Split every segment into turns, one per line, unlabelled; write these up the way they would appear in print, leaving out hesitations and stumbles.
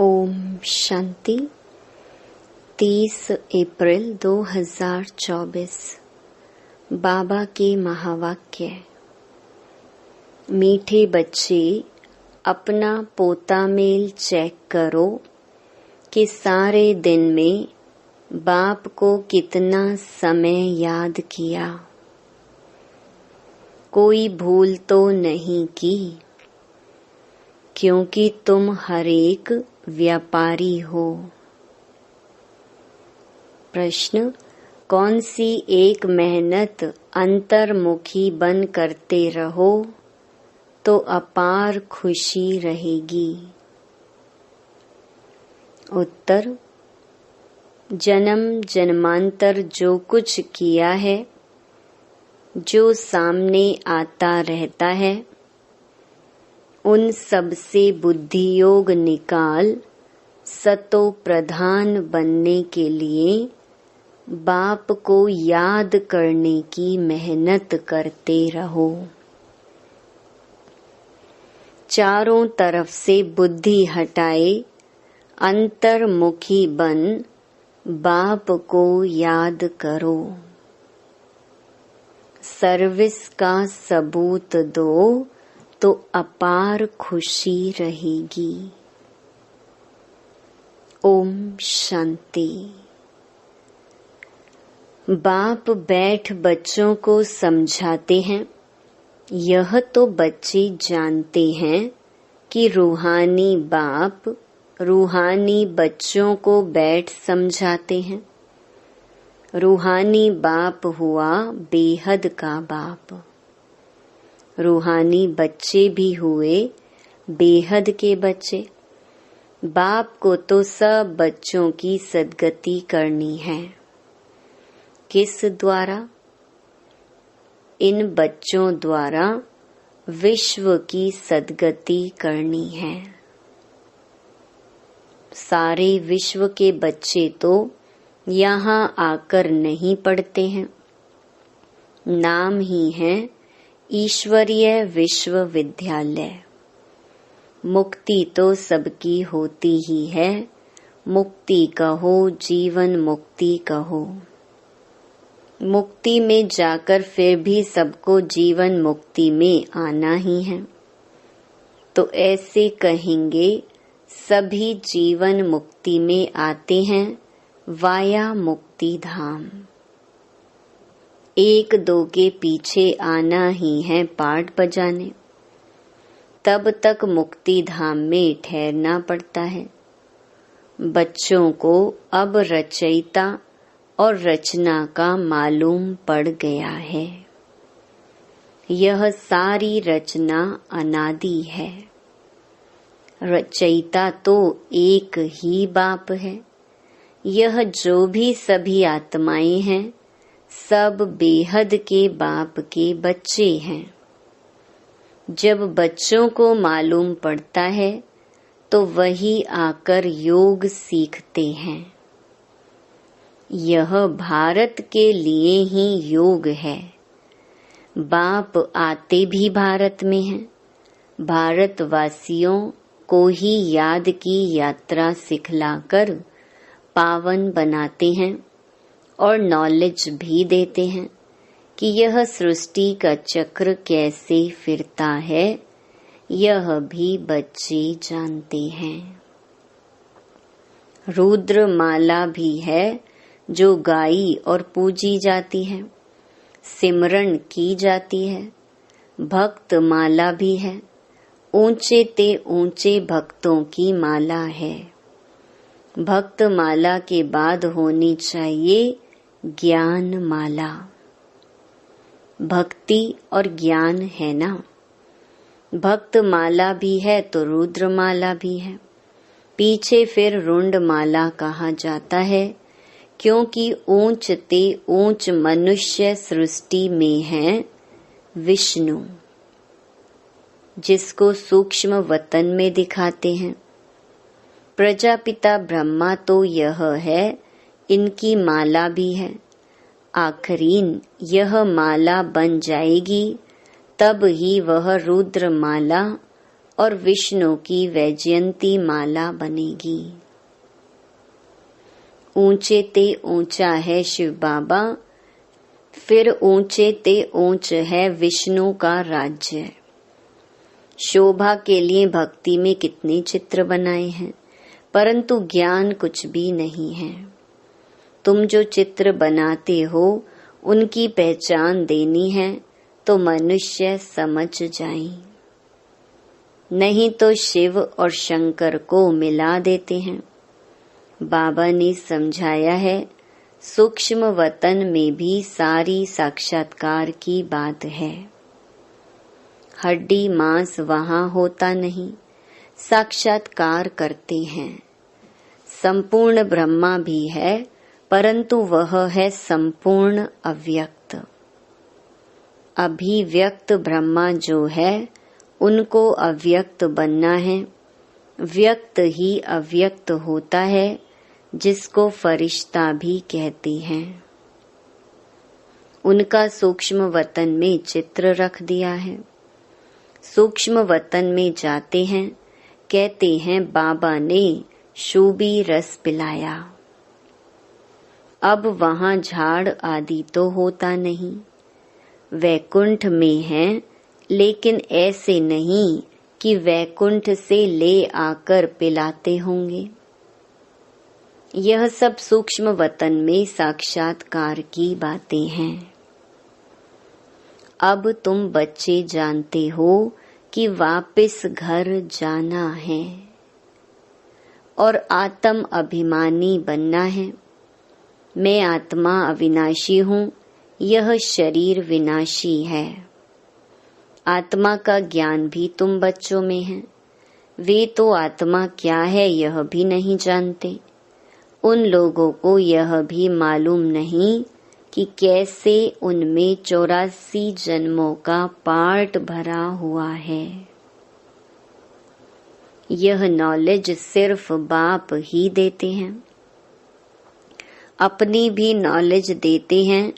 ओम शांति। 30 अप्रैल 2024। बाबा के महावाक्य। मीठे बच्चे, अपना पोता मेल चेक करो कि सारे दिन में बाप को कितना समय याद किया। कोई भूल तो नहीं की, क्योंकि तुम हरेक व्यापारी हो। प्रश्न: कौन सी एक मेहनत अंतर्मुखी बन करते रहो तो अपार खुशी रहेगी। उत्तर: जन्म जन्मांतर जो कुछ किया है, जो सामने आता रहता है, उन सब से बुद्धि योग निकाल सतो प्रधान बनने के लिए बाप को याद करने की मेहनत करते रहो। चारों तरफ से बुद्धि हटाए अंतर्मुखी बन बाप को याद करो। सर्विस का सबूत दो तो अपार खुशी रहेगी। ओम शांति। बाप बैठ बच्चों को समझाते हैं। यह तो बच्चे जानते हैं कि रूहानी बाप रूहानी बच्चों को बैठ समझाते हैं। रूहानी बाप हुआ बेहद का बाप। रूहानी बच्चे भी हुए बेहद के बच्चे। बाप को तो सब बच्चों की सद्गति करनी है। किस द्वारा? इन बच्चों द्वारा विश्व की सद्गति करनी है। सारे विश्व के बच्चे तो यहाँ आकर नहीं पढ़ते हैं। नाम ही है ईश्वरीय विश्वविद्यालय। मुक्ति तो सबकी होती ही है। मुक्ति कहो, जीवन मुक्ति कहो। मुक्ति में जाकर फिर भी सबको जीवन मुक्ति में आना ही है। तो ऐसे कहेंगे सभी जीवन मुक्ति में आते हैं वाया मुक्ति धाम। एक दो के पीछे आना ही है पाठ बजाने। तब तक मुक्ति धाम में ठहरना पड़ता है। बच्चों को अब रचयिता और रचना का मालूम पड़ गया है। यह सारी रचना अनादि है। रचयिता तो एक ही बाप है। यह जो भी सभी आत्माएं हैं, सब बेहद के बाप के बच्चे हैं। जब बच्चों को मालूम पड़ता है तो वही आकर योग सीखते हैं। यह भारत के लिए ही योग है। बाप आते भी भारत में हैं। भारतवासियों को ही याद की यात्रा सिखलाकर पावन बनाते हैं और नॉलेज भी देते हैं कि यह सृष्टि का चक्र कैसे फिरता है। यह भी बच्चे जानते हैं। रुद्र माला भी है जो गाई और पूजी जाती है, सिमरन की जाती है। भक्त माला भी है, ऊंचे ते ऊंचे भक्तों की माला है। भक्त माला के बाद होनी चाहिए ज्ञान माला। भक्ति और ज्ञान है ना। भक्त माला भी है तो रुद्र माला भी है। पीछे फिर रुंड माला कहा जाता है, क्योंकि ऊंच ते ऊंच मनुष्य सृष्टि में है विष्णु, जिसको सूक्ष्म वतन में दिखाते हैं। प्रजापिता ब्रह्मा तो यह है, इनकी माला भी है। आखरीन यह माला बन जाएगी, तब ही वह रुद्र माला और विष्णु की वैजयंती माला बनेगी। ऊंचे ते ऊंचा है शिव बाबा, फिर ऊंचे ते ऊंच है विष्णु का राज्य। शोभा के लिए भक्ति में कितने चित्र बनाए हैं, परंतु ज्ञान कुछ भी नहीं है। तुम जो चित्र बनाते हो उनकी पहचान देनी है तो मनुष्य समझ जाए, नहीं तो शिव और शंकर को मिला देते हैं। बाबा ने समझाया है, सूक्ष्म वतन में भी सारी साक्षात्कार की बात है। हड्डी मांस वहां होता नहीं, साक्षात्कार करते हैं। संपूर्ण ब्रह्मा भी है, परंतु वह है संपूर्ण अव्यक्त। अभिव्यक्त ब्रह्मा जो है उनको अव्यक्त बनना है। व्यक्त ही अव्यक्त होता है, जिसको फरिश्ता भी कहते हैं। उनका सूक्ष्म वतन में चित्र रख दिया है। सूक्ष्म वतन में जाते हैं, कहते हैं बाबा ने शूबी रस पिलाया। अब वहां झाड़ आदि तो होता नहीं। वैकुंठ में है, लेकिन ऐसे नहीं कि वैकुंठ से ले आकर पिलाते होंगे। यह सब सूक्ष्म वतन में साक्षात्कार की बातें हैं। अब तुम बच्चे जानते हो कि वापस घर जाना है और आत्म अभिमानी बनना है। मैं आत्मा अविनाशी हूँ, यह शरीर विनाशी है। आत्मा का ज्ञान भी तुम बच्चों में है। वे तो आत्मा क्या है यह भी नहीं जानते। उन लोगों को यह भी मालूम नहीं कि कैसे उनमें 84 जन्मों का पार्ट भरा हुआ है। यह नॉलेज सिर्फ बाप ही देते हैं। अपनी भी नॉलेज देते हैं,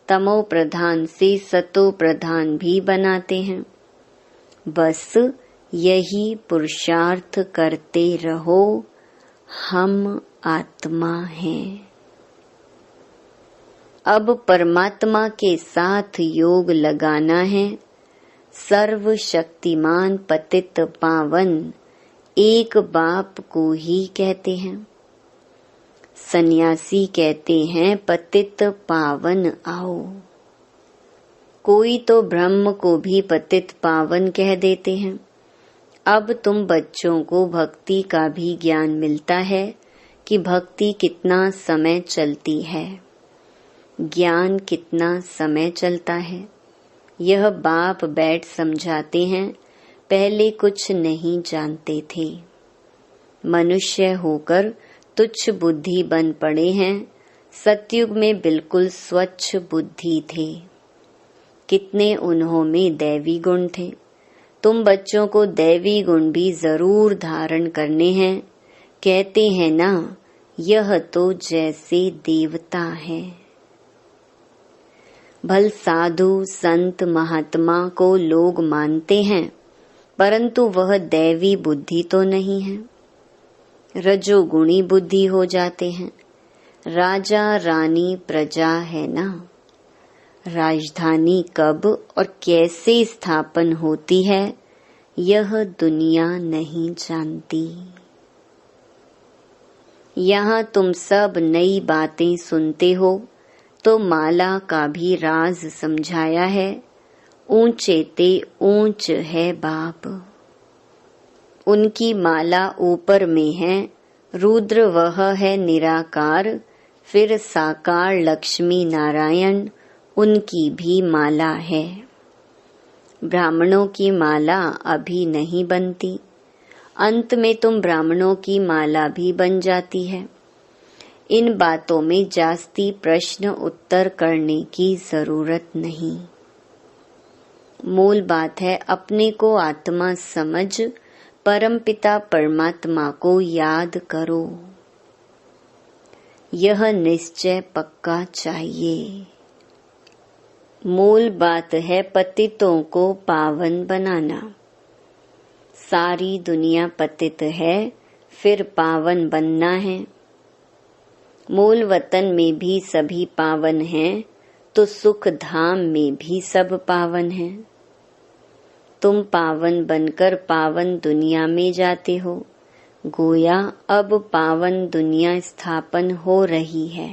तमो प्रधान से सतो प्रधान भी बनाते हैं। बस यही पुरुषार्थ करते रहो, हम आत्मा हैं। अब परमात्मा के साथ योग लगाना है। सर्वशक्तिमान पतित पावन एक बाप को ही कहते हैं। सन्यासी कहते हैं पतित पावन आओ। कोई तो ब्रह्म को भी पतित पावन कह देते हैं। अब तुम बच्चों को भक्ति का भी ज्ञान मिलता है कि भक्ति कितना समय चलती है, ज्ञान कितना समय चलता है। यह बाप बैठ समझाते हैं। पहले कुछ नहीं जानते थे। मनुष्य होकर तुच्छ बुद्धि बन पड़े हैं। सतयुग में बिल्कुल स्वच्छ बुद्धि थे। कितने उन्हों में दैवी गुण थे। तुम बच्चों को दैवी गुण भी जरूर धारण करने हैं। कहते हैं ना, यह तो जैसे देवता है। भल साधु संत महात्मा को लोग मानते हैं, परंतु वह दैवी बुद्धि तो नहीं है। रजोगुणी बुद्धि हो जाते हैं। राजा रानी प्रजा है ना। राजधानी कब और कैसे स्थापन होती है, यह दुनिया नहीं जानती। यहाँ तुम सब नई बातें सुनते हो, तो माला का भी राज समझाया है। ऊंचे ते ऊंच है बाप। उनकी माला ऊपर में है। रुद्र वह है निराकार, फिर साकार लक्ष्मी नारायण, उनकी भी माला है। ब्राह्मणों की माला अभी नहीं बनती। अंत में तुम ब्राह्मणों की माला भी बन जाती है। इन बातों में जास्ती प्रश्न उत्तर करने की जरूरत नहीं। मूल बात है अपने को आत्मा समझ परमपिता परमात्मा को याद करो। यह निश्चय पक्का चाहिए। मूल बात है पतितों को पावन बनाना। सारी दुनिया पतित है, फिर पावन बनना है। मूल वतन में भी सभी पावन हैं, तो सुख धाम में भी सब पावन हैं। तुम पावन बनकर पावन दुनिया में जाते हो, गोया अब पावन दुनिया स्थापन हो रही है।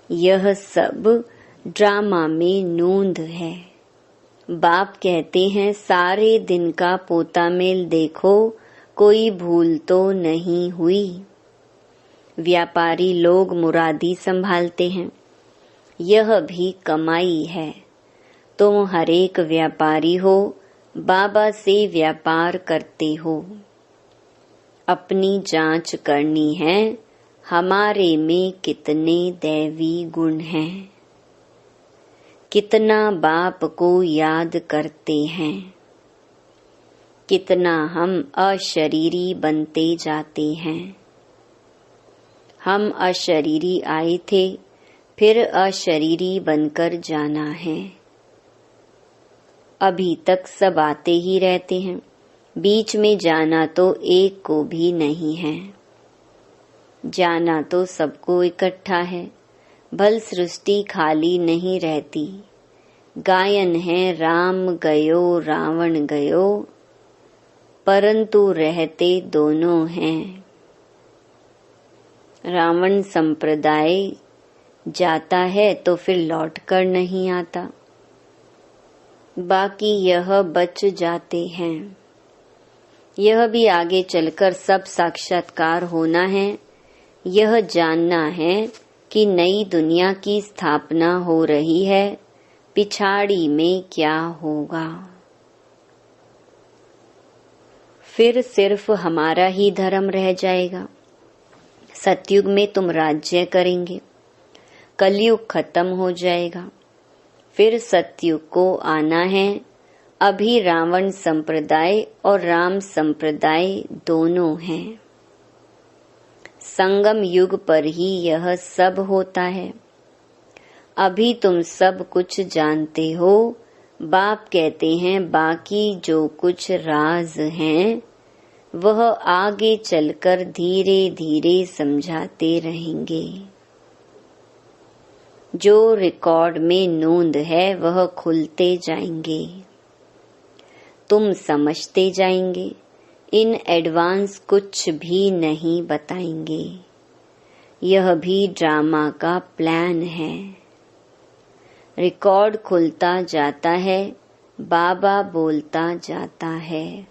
यह सब ड्रामा में नोंद है। बाप कहते हैं, सारे दिन का पोता मेल देखो, कोई भूल तो नहीं हुई। व्यापारी लोग मुरादी संभालते हैं, यह भी कमाई है। तुम हरेक व्यापारी हो, बाबा से व्यापार करते हो। अपनी जांच करनी है, हमारे में कितने दैवी गुण हैं, कितना बाप को याद करते हैं, कितना हम अशरीरी बनते जाते हैं। हम अशरीरी आए थे, फिर अशरीरी बनकर जाना है। अभी तक सब आते ही रहते हैं, बीच में जाना तो एक को भी नहीं है। जाना तो सबको इकट्ठा है, भल सृष्टि खाली नहीं रहती। गायन है राम गयो रावण गयो, परंतु रहते दोनों हैं। रावण संप्रदाय जाता है तो फिर लौट कर नहीं आता, बाकी यह बच जाते हैं। यह भी आगे चलकर सब साक्षात्कार होना है। यह जानना है कि नई दुनिया की स्थापना हो रही है, पिछाड़ी में क्या होगा। फिर सिर्फ हमारा ही धर्म रह जाएगा। सतयुग में तुम राज्य करेंगे, कलयुग खत्म हो जाएगा, फिर सतयुग को आना है। अभी रावण संप्रदाय और राम संप्रदाय दोनों हैं। संगम युग पर ही यह सब होता है। अभी तुम सब कुछ जानते हो। बाप कहते हैं, बाकी जो कुछ राज हैं वह आगे चलकर धीरे धीरे समझाते रहेंगे। जो रिकॉर्ड में नोंद है वह खुलते जाएंगे, तुम समझते जाएंगे। इन एडवांस कुछ भी नहीं बताएंगे। यह भी ड्रामा का प्लान है। रिकॉर्ड खुलता जाता है, बाबा बोलता जाता है।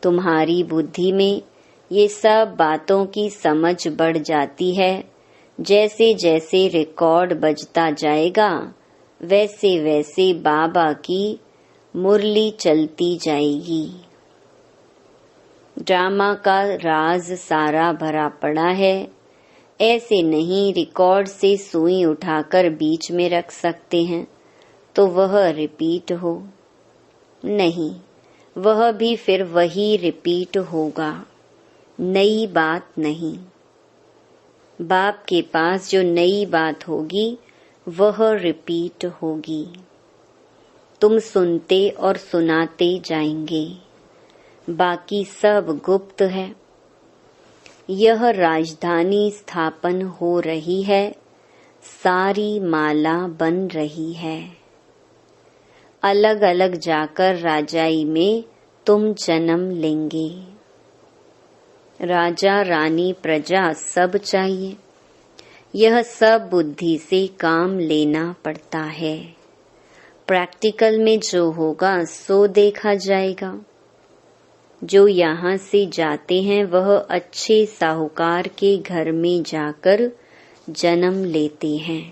तुम्हारी बुद्धि में ये सब बातों की समझ बढ़ जाती है। जैसे जैसे रिकॉर्ड बजता जाएगा, वैसे वैसे बाबा की मुरली चलती जाएगी। ड्रामा का राज सारा भरा पड़ा है। ऐसे नहीं रिकॉर्ड से सुई उठाकर बीच में रख सकते हैं तो वह रिपीट हो। नहीं, वह भी फिर वही रिपीट होगा, नई बात नहीं। बाप के पास जो नई बात होगी वह रिपीट होगी। तुम सुनते और सुनाते जाएंगे, बाकी सब गुप्त है। यह राजधानी स्थापन हो रही है, सारी माला बन रही है। अलग अलग जाकर राजाई में तुम जन्म लेंगे। राजा रानी प्रजा सब चाहिए। यह सब बुद्धि से काम लेना पड़ता है। प्रैक्टिकल में जो होगा सो देखा जाएगा। जो यहाँ से जाते हैं वह अच्छे साहूकार के घर में जाकर जन्म लेते हैं।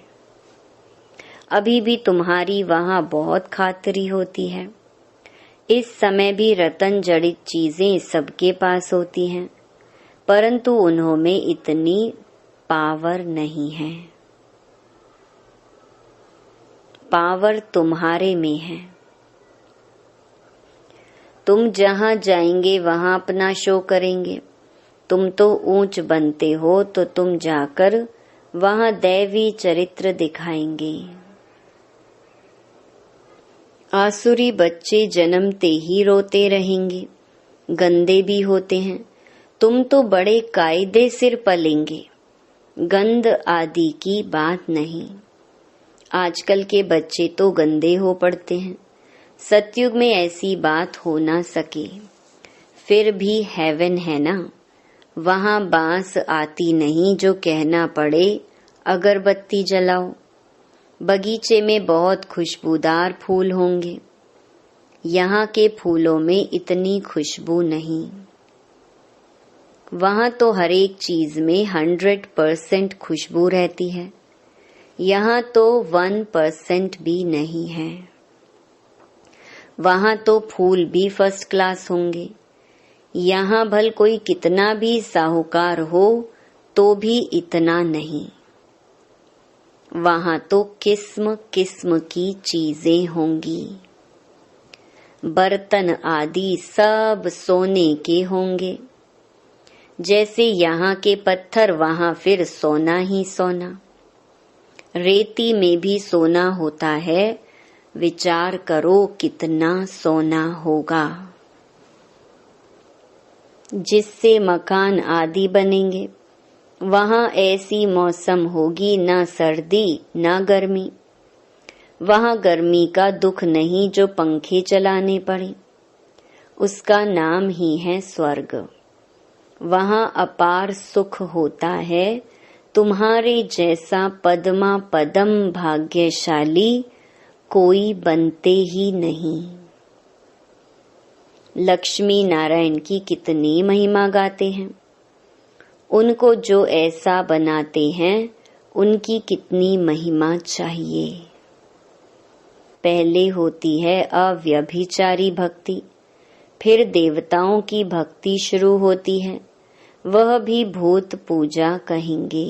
अभी भी तुम्हारी वहाँ बहुत खातिरी होती है। इस समय भी रतन जड़ित चीजें सबके पास होती हैं, परंतु उन्होंने इतनी पावर नहीं है। पावर तुम्हारे में है। तुम जहाँ जाएंगे वहाँ अपना शो करेंगे। तुम तो ऊंच बनते हो तो तुम जाकर वहाँ दैवी चरित्र दिखाएंगे। आसुरी बच्चे जन्मते ही रोते रहेंगे, गंदे भी होते हैं। तुम तो बड़े कायदे सिर पलेंगे, गंद आदि की बात नहीं। आजकल के बच्चे तो गंदे हो पड़ते हैं। सतयुग में ऐसी बात हो ना सके। फिर भी हेवन है ना, वहां बांस आती नहीं जो कहना पड़े अगरबत्ती जलाओ। बगीचे में बहुत खुशबूदार फूल होंगे, यहाँ के फूलों में इतनी खुशबू नहीं। वहां तो हर एक चीज में 100% खुशबू रहती है, यहाँ तो 1% भी नहीं है। वहां तो फूल भी फर्स्ट क्लास होंगे, यहाँ भल कोई कितना भी साहूकार हो तो भी इतना नहीं। वहां तो किस्म किस्म की चीजें होंगी, बर्तन आदि सब सोने के होंगे। जैसे यहाँ के पत्थर वहां फिर सोना ही सोना। रेती में भी सोना होता है, विचार करो कितना सोना होगा। जिससे मकान आदि बनेंगे, वहां ऐसी मौसम होगी, ना सर्दी ना गर्मी। वहां गर्मी का दुख नहीं जो पंखे चलाने पड़े, उसका नाम ही है स्वर्ग। वहां अपार सुख होता है, तुम्हारे जैसा पद्मा पदम भाग्यशाली कोई बनते ही नहीं। लक्ष्मी नारायण की कितनी महिमा गाते हैं, उनको जो ऐसा बनाते हैं उनकी कितनी महिमा चाहिए। पहले होती है अव्यभिचारी भक्ति, फिर देवताओं की भक्ति शुरू होती है, वह भी भूत पूजा कहेंगे।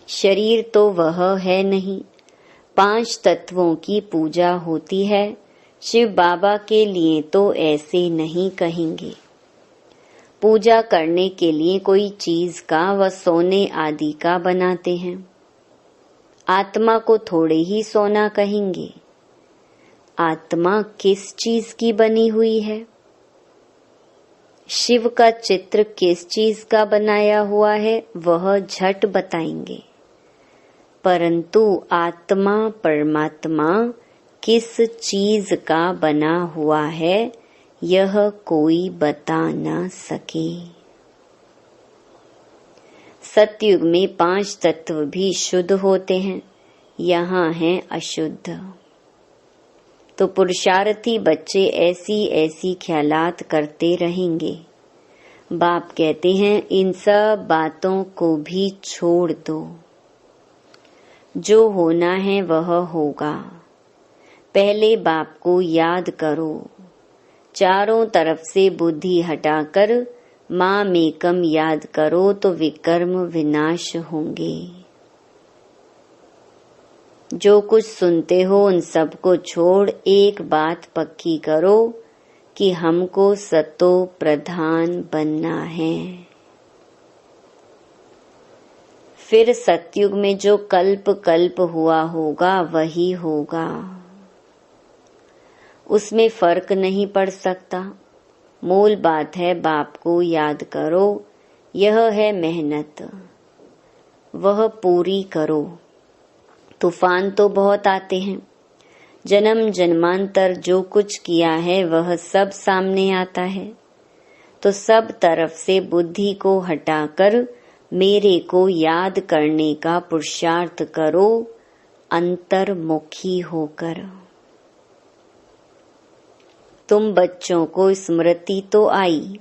शरीर तो वह है नहीं, 5 तत्वों की पूजा होती है। शिव बाबा के लिए तो ऐसे नहीं कहेंगे। पूजा करने के लिए कोई चीज का व सोने आदि का बनाते हैं, आत्मा को थोड़े ही सोना कहेंगे। आत्मा किस चीज की बनी हुई है? शिव का चित्र किस चीज का बनाया हुआ है वह झट बताएंगे, परंतु आत्मा परमात्मा किस चीज का बना हुआ है यह कोई बता ना सके। सतयुग में 5 तत्व भी शुद्ध होते हैं, यहाँ है अशुद्ध। तो पुरुषार्थी बच्चे ऐसी ऐसी ख्यालात करते रहेंगे। बाप कहते हैं इन सब बातों को भी छोड़ दो, जो होना है वह होगा। पहले बाप को याद करो, चारों तरफ से बुद्धि हटाकर माँ मेकम याद करो तो विकर्म विनाश होंगे। जो कुछ सुनते हो उन सबको छोड़ एक बात पक्की करो कि हमको सतो प्रधान बनना है। फिर सतयुग में जो कल्प कल्प हुआ होगा वही होगा, उसमें फर्क नहीं पड़ सकता। मूल बात है बाप को याद करो, यह है मेहनत, वह पूरी करो। तूफान तो बहुत आते हैं, जन्म जन्मांतर जो कुछ किया है वह सब सामने आता है। तो सब तरफ से बुद्धि को हटाकर मेरे को याद करने का पुरुषार्थ करो, अंतर्मुखी होकर। तुम बच्चों को स्मृति तो आई,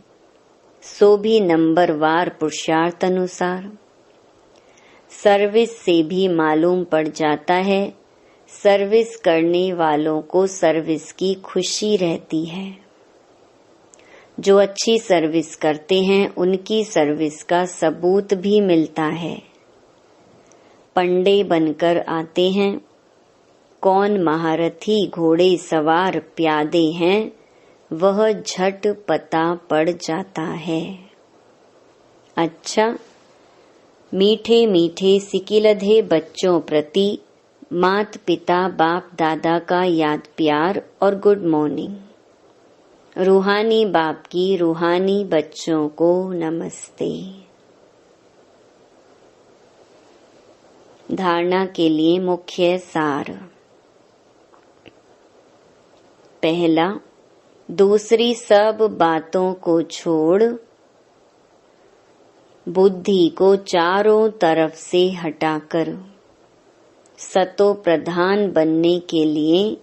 सो भी नंबरवार पुरुषार्थ अनुसार। सर्विस से भी मालूम पड़ जाता है, सर्विस करने वालों को सर्विस की खुशी रहती है। जो अच्छी सर्विस करते हैं उनकी सर्विस का सबूत भी मिलता है। पंडे बनकर आते हैं, कौन महारथी घोड़े सवार प्यादे हैं वह झट पता पड़ जाता है। अच्छा, मीठे मीठे सिकिलधे बच्चों प्रति मात पिता बाप दादा का याद प्यार और गुड मॉर्निंग। रूहानी बाप की रूहानी बच्चों को नमस्ते। धारणा के लिए मुख्य सार। पहला, दूसरी सब बातों को छोड़ बुद्धि को चारों तरफ से हटाकर सतो प्रधान बनने के लिए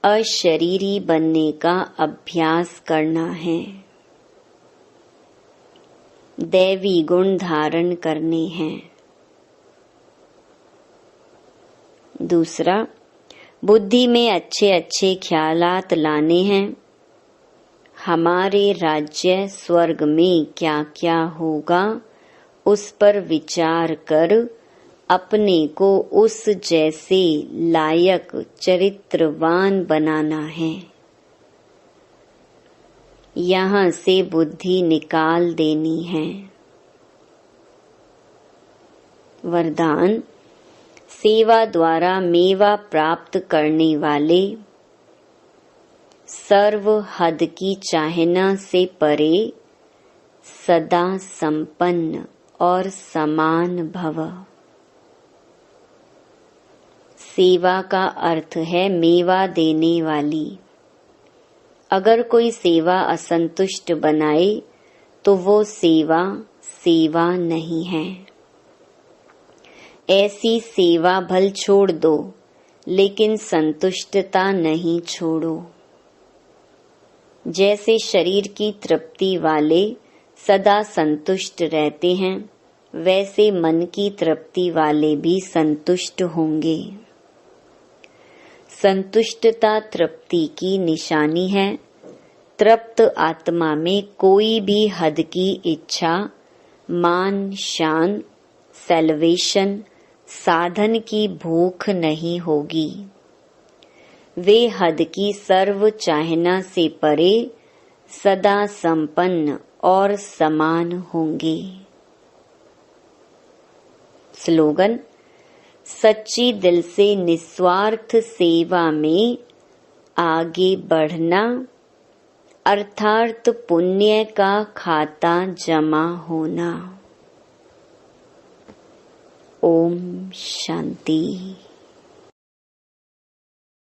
अशरीरी बनने का अभ्यास करना है। दैवी गुण धारण करने हैं। दूसरा, बुद्धि में अच्छे अच्छे ख्यालात लाने हैं। हमारे राज्य स्वर्ग में क्या क्या होगा उस पर विचार कर अपने को उस जैसे लायक चरित्रवान बनाना है। यहाँ से बुद्धि निकाल देनी है। वरदान, सेवा द्वारा मेवा प्राप्त करने वाले सर्व हद की चाहना से परे सदा संपन्न और समान भव। सेवा का अर्थ है मेवा देने वाली। अगर कोई सेवा असंतुष्ट बनाए तो वो सेवा सेवा नहीं है। ऐसी सेवा भल छोड़ दो, लेकिन संतुष्टता नहीं छोड़ो। जैसे शरीर की तृप्ति वाले सदा संतुष्ट रहते हैं, वैसे मन की तृप्ति वाले भी संतुष्ट होंगे। संतुष्टता तृप्ति की निशानी है। तृप्त आत्मा में कोई भी हद की इच्छा, मान शान, सैल्वेशन, साधन की भूख नहीं होगी। वे हद की सर्व चाहना से परे सदा संपन्न और समान होंगे। स्लोगन, सच्ची दिल से निस्वार्थ सेवा में आगे बढ़ना अर्थात पुण्य का खाता जमा होना। ओम शांति।